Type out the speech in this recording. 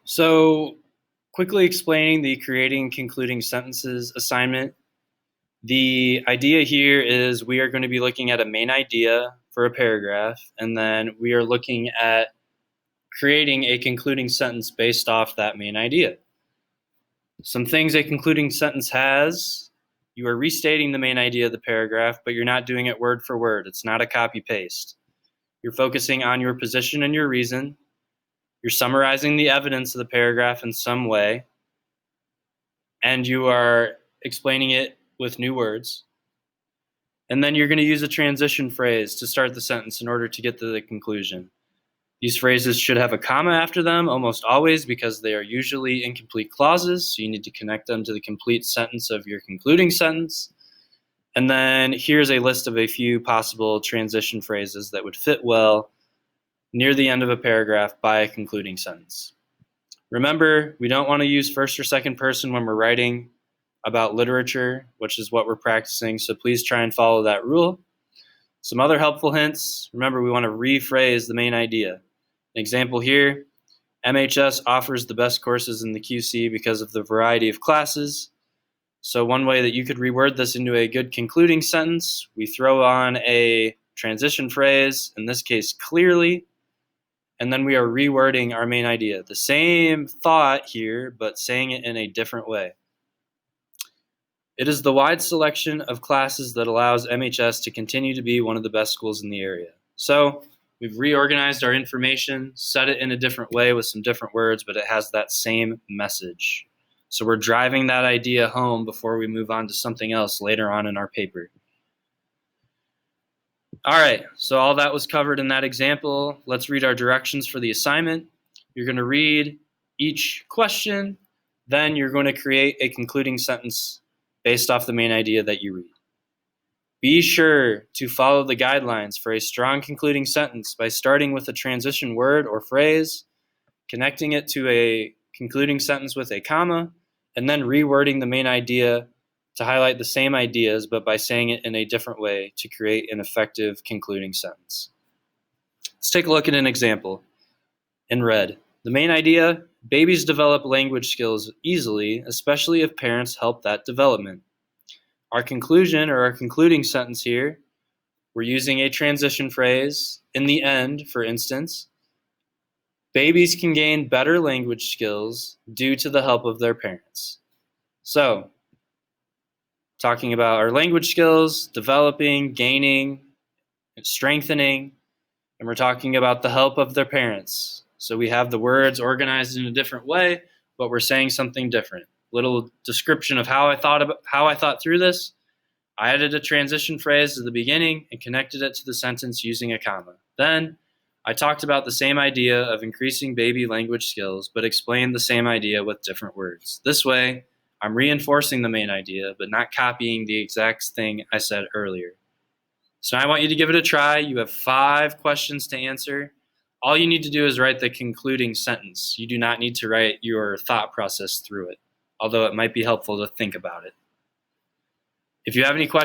So, quickly explaining the creating and concluding sentences assignment. The idea here is we are going to be looking at a main idea for a paragraph, and then we are looking at creating a concluding sentence based off that main idea. Some things a concluding sentence has: you are restating the main idea of the paragraph, but you're not doing it word for word. It's not a copy-paste. You're focusing on your position and your reason. You're summarizing the evidence of the paragraph in some way, and you are explaining it with new words. And then you're going to use a transition phrase to start the sentence in order to get to the conclusion. These phrases should have a comma after them almost always because they are usually incomplete clauses, so you need to connect them to the complete sentence of your concluding sentence. And then here's a list of a few possible transition phrases that would fit well near the end of a paragraph by a concluding sentence. Remember, we don't want to use first or second person when we're writing about literature, which is what we're practicing, so please try and follow that rule. Some other helpful hints: remember, we want to rephrase the main idea. An example here: MHS offers the best courses in the QC because of the variety of classes. So one way that you could reword this into a good concluding sentence, we throw on a transition phrase, in this case clearly, and then we are rewording our main idea. The same thought here, but saying it in a different way. It is the wide selection of classes that allows MHS to continue to be one of the best schools in the area. So we've reorganized our information, said it in a different way with some different words, but it has that same message. So we're driving that idea home before we move on to something else later on in our paper. All right, so all that was covered in that example. Let's read our directions for the assignment. You're going to read each question, then you're going to create a concluding sentence based off the main idea that you read. Be sure to follow the guidelines for a strong concluding sentence by starting with a transition word or phrase, connecting it to a concluding sentence with a comma, and then rewording the main idea to highlight the same ideas, but by saying it in a different way to create an effective concluding sentence. Let's take a look at an example. In red, the main idea: babies develop language skills easily, especially if parents help that development. Our conclusion, or our concluding sentence here, we're using a transition phrase. In the end, for instance, babies can gain better language skills due to the help of their parents. So, talking about our language skills, developing, gaining, strengthening, and we're talking about the help of their parents. So we have the words organized in a different way, but we're saying something different. Little description of how I thought through this. I added a transition phrase at the beginning and connected it to the sentence using a comma. Then I talked about the same idea of increasing baby language skills, but explained the same idea with different words. This way, I'm reinforcing the main idea, but not copying the exact thing I said earlier. So I want you to give it a try. You have 5 questions to answer. All you need to do is write the concluding sentence. You do not need to write your thought process through it, although it might be helpful to think about it. If you have any questions,